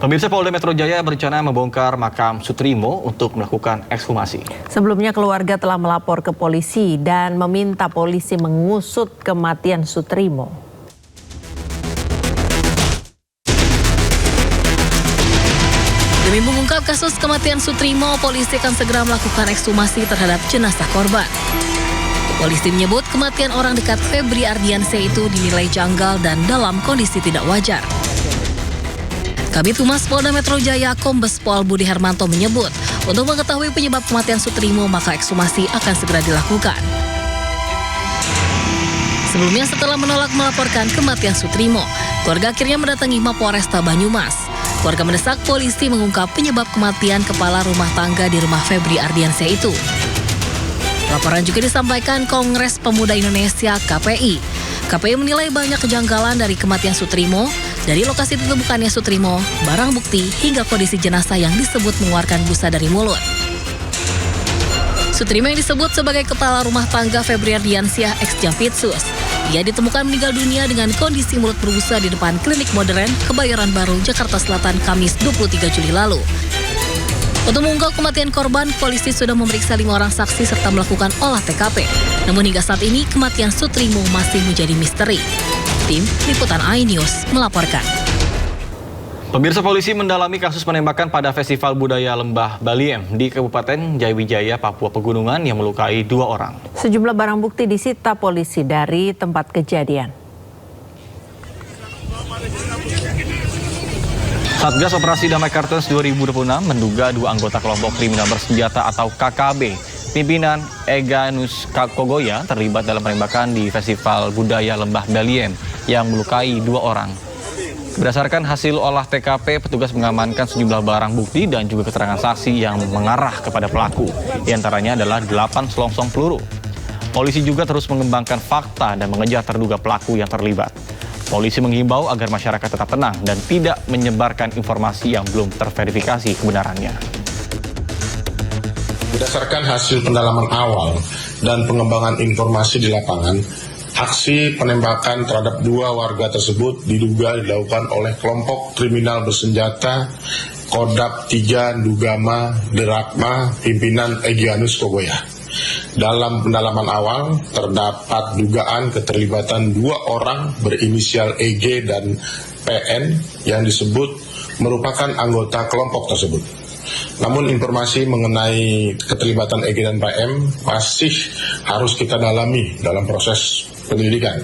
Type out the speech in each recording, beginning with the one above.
Pemirsa, Polda Metro Jaya berencana membongkar makam Sutrimo untuk melakukan ekshumasi. Sebelumnya keluarga telah melapor ke polisi dan meminta polisi mengusut kematian Sutrimo. Demi mengungkap kasus kematian Sutrimo, polisi akan segera melakukan ekshumasi terhadap jenazah korban. Polisi menyebut kematian orang dekat Febri Ardiansyah itu dinilai janggal dan dalam kondisi tidak wajar. Kabid Humas Polda Metro Jaya Kombes Pol Budi Hermanto menyebut, untuk mengetahui penyebab kematian Sutrimo maka ekshumasi akan segera dilakukan. Sebelumnya setelah menolak melaporkan kematian Sutrimo, keluarga akhirnya mendatangi Mapolresta Banyumas. Keluarga mendesak polisi mengungkap penyebab kematian kepala rumah tangga di rumah Febri Ardiansyah itu. Laporan juga disampaikan Kongres Pemuda Indonesia KPI. KPI menilai banyak kejanggalan dari kematian Sutrimo, dari lokasi ditemukannya Sutrimo, barang bukti, hingga kondisi jenazah yang disebut mengeluarkan busa dari mulut. Sutrimo yang disebut sebagai kepala rumah tangga Febri Ardiansyah ex-Jampitsus. Ia ditemukan meninggal dunia dengan kondisi mulut berbusa di depan klinik modern Kebayoran Baru, Jakarta Selatan, Kamis 23 Juli lalu. Untuk mengungkap kematian korban, polisi sudah memeriksa 5 orang saksi serta melakukan olah TKP. Namun hingga saat ini kematian Sutrimo masih menjadi misteri. Tim Liputan iNews melaporkan. Pemirsa, polisi mendalami kasus penembakan pada Festival Budaya Lembah Baliem di Kabupaten Jayawijaya, Papua Pegunungan yang melukai 2 orang. Sejumlah barang bukti disita polisi dari tempat kejadian. Satgas Operasi Damai Kartens 2026 menduga 2 anggota kelompok kriminal bersenjata atau KKB, pimpinan Eganus Kogoya, terlibat dalam penembakan di Festival Budaya Lembah Baliem yang melukai 2 orang. Berdasarkan hasil olah TKP, petugas mengamankan sejumlah barang bukti dan juga keterangan saksi yang mengarah kepada pelaku. Di antaranya adalah 8 selongsong peluru. Polisi juga terus mengembangkan fakta dan mengejar terduga pelaku yang terlibat. Polisi menghimbau agar masyarakat tetap tenang dan tidak menyebarkan informasi yang belum terverifikasi kebenarannya. Berdasarkan hasil pendalaman awal dan pengembangan informasi di lapangan, aksi penembakan terhadap 2 warga tersebut diduga dilakukan oleh kelompok kriminal bersenjata Kodap 3 Ndugama Deratma, pimpinan Egyanus Kogoya. Dalam pendalaman awal, terdapat dugaan keterlibatan 2 orang berinisial EG dan PN yang disebut merupakan anggota kelompok tersebut. Namun informasi mengenai keterlibatan EG dan PM masih harus kita dalami dalam proses penyelidikan.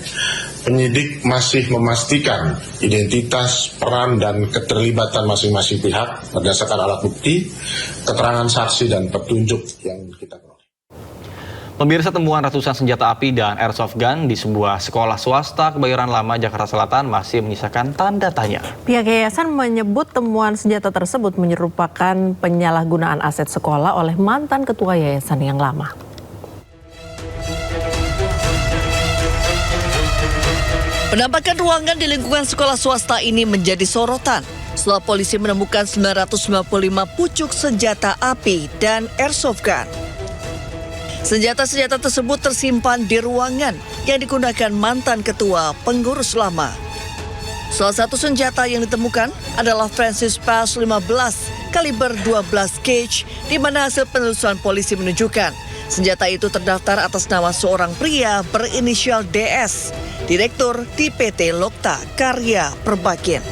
Penyidik masih memastikan identitas, peran, dan keterlibatan masing-masing pihak berdasarkan alat bukti, keterangan saksi, dan petunjuk yang kita peroleh. Pemirsa, temuan ratusan senjata api dan airsoft gun di sebuah sekolah swasta Kebayoran Lama, Jakarta Selatan masih menyisakan tanda tanya. Pihak yayasan menyebut temuan senjata tersebut menyerupakan penyalahgunaan aset sekolah oleh mantan ketua yayasan yang lama. Penampakan ruangan di lingkungan sekolah swasta ini menjadi sorotan setelah polisi menemukan 995 pucuk senjata api dan airsoft gun. Senjata-senjata tersebut tersimpan di ruangan yang digunakan mantan ketua pengurus lama. Salah satu senjata yang ditemukan adalah Francis Pass 15 kaliber 12 gauge, di mana hasil penelusuran polisi menunjukkan senjata itu terdaftar atas nama seorang pria berinisial DS, direktur di PT Lokta Karya Perbakin.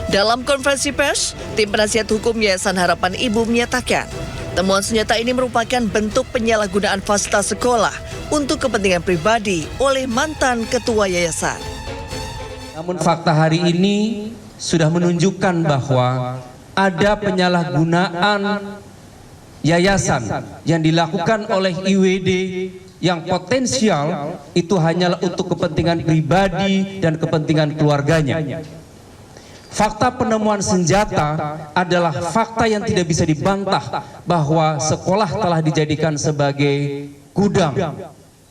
Dalam konferensi pers, tim penasihat hukum Yayasan Harapan Ibu menyatakan temuan senjata ini merupakan bentuk penyalahgunaan fasilitas sekolah untuk kepentingan pribadi oleh mantan ketua yayasan. Namun fakta hari ini sudah menunjukkan bahwa ada penyalahgunaan yayasan yang dilakukan oleh IWD yang potensial itu hanyalah untuk kepentingan pribadi dan kepentingan keluarganya. Fakta penemuan senjata adalah fakta yang tidak bisa dibantah bahwa sekolah telah dijadikan sebagai gudang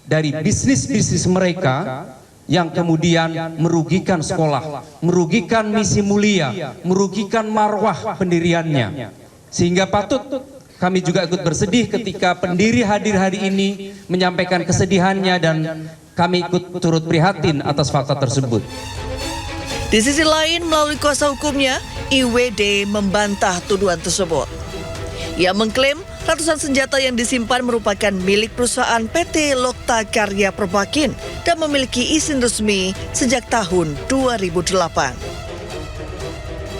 dari bisnis-bisnis mereka yang kemudian merugikan sekolah, merugikan misi mulia, merugikan marwah pendiriannya. Sehingga patut kami juga ikut bersedih ketika pendiri hadir hari ini menyampaikan kesedihannya dan kami ikut turut prihatin atas fakta tersebut. Di sisi lain, melalui kuasa hukumnya, IWD membantah tuduhan tersebut. Ia mengklaim ratusan senjata yang disimpan merupakan milik perusahaan PT Lokta Karya Perbakin dan memiliki izin resmi sejak tahun 2008.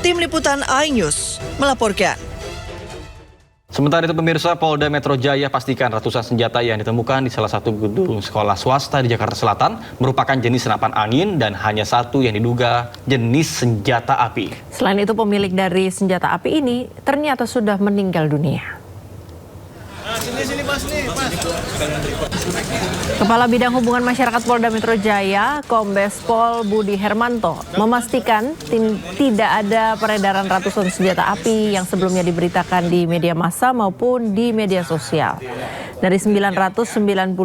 Tim Liputan iNews melaporkan. Sementara itu pemirsa, Polda Metro Jaya pastikan ratusan senjata yang ditemukan di salah satu gedung sekolah swasta di Jakarta Selatan merupakan jenis senapan angin dan hanya satu yang diduga jenis senjata api. Selain itu, pemilik dari senjata api ini ternyata sudah meninggal dunia. Kepala Bidang Hubungan Masyarakat Polda Metro Jaya, Kombes Pol Budi Hermanto, memastikan tidak ada peredaran ratusan senjata api yang sebelumnya diberitakan di media massa maupun di media sosial. Dari 996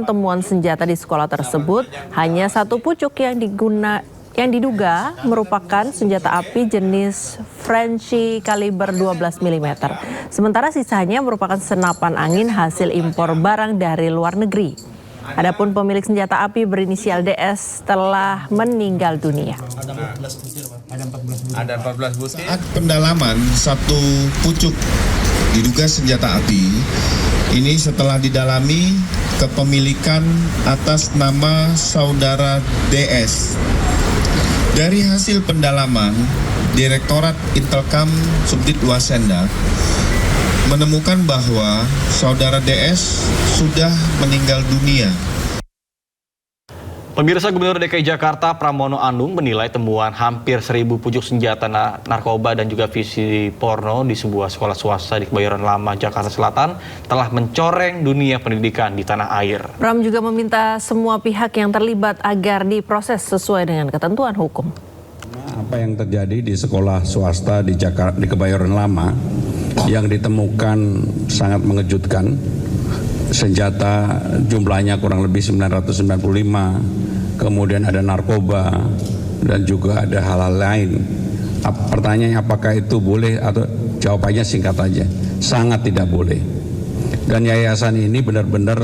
temuan senjata di sekolah tersebut, hanya satu pucuk yang diduga merupakan senjata api jenis Frenchy kaliber 12 mm. Sementara sisanya merupakan senapan angin hasil impor barang dari luar negeri. Adapun pemilik senjata api berinisial DS telah meninggal dunia. Ada 14 butir. Saat pendalaman satu pucuk diduga senjata api, ini setelah didalami kepemilikan atas nama saudara DS. Dari hasil pendalaman, Direktorat Intelkam Subdit Wasenda menemukan bahwa saudara DS sudah meninggal dunia. Pemirsa, Gubernur DKI Jakarta Pramono Anung menilai temuan hampir 1.000 pucuk senjata narkoba dan juga visi porno di sebuah sekolah swasta di Kebayoran Lama, Jakarta Selatan telah mencoreng dunia pendidikan di tanah air. Pram juga meminta semua pihak yang terlibat agar diproses sesuai dengan ketentuan hukum. Apa yang terjadi di sekolah swasta di Kebayoran Lama yang ditemukan sangat mengejutkan. Senjata jumlahnya kurang lebih 995, kemudian ada narkoba dan juga ada hal-hal lain. Pertanyaannya apakah itu boleh atau jawabannya singkat aja, sangat tidak boleh. Dan yayasan ini benar-benar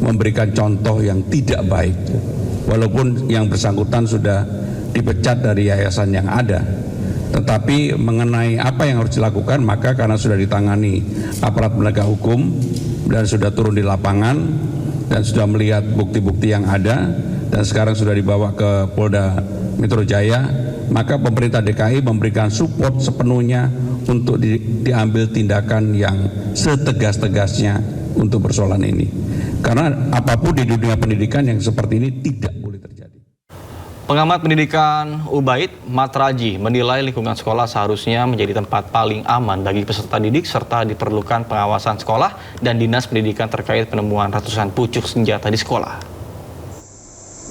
memberikan contoh yang tidak baik. Walaupun yang bersangkutan sudah dipecat dari yayasan yang ada. Tetapi mengenai apa yang harus dilakukan, maka karena sudah ditangani aparat penegak hukum dan sudah turun di lapangan dan sudah melihat bukti-bukti yang ada dan sekarang sudah dibawa ke Polda Metro Jaya, maka pemerintah DKI memberikan support sepenuhnya untuk diambil tindakan yang setegas-tegasnya untuk persoalan ini. Karena apapun di dunia pendidikan yang seperti ini tidak boleh terjadi. Pengamat pendidikan Ubaid Matraji menilai lingkungan sekolah seharusnya menjadi tempat paling aman bagi peserta didik serta diperlukan pengawasan sekolah dan dinas pendidikan terkait penemuan ratusan pucuk senjata di sekolah.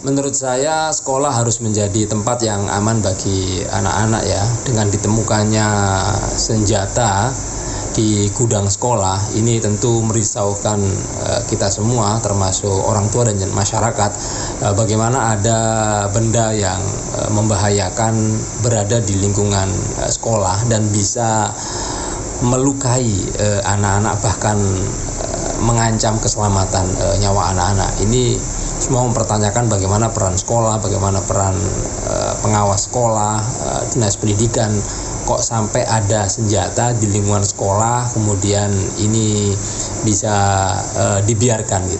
Menurut saya sekolah harus menjadi tempat yang aman bagi anak-anak ya. Dengan ditemukannya senjata di gudang sekolah ini tentu merisaukan kita semua termasuk orang tua dan masyarakat. Bagaimana ada benda yang membahayakan berada di lingkungan sekolah dan bisa melukai anak-anak bahkan mengancam keselamatan nyawa anak-anak. Ini semua mempertanyakan bagaimana peran sekolah, bagaimana peran pengawas sekolah, dinas pendidikan. Kok sampai ada senjata di lingkungan sekolah, kemudian ini bisa dibiarkan gitu.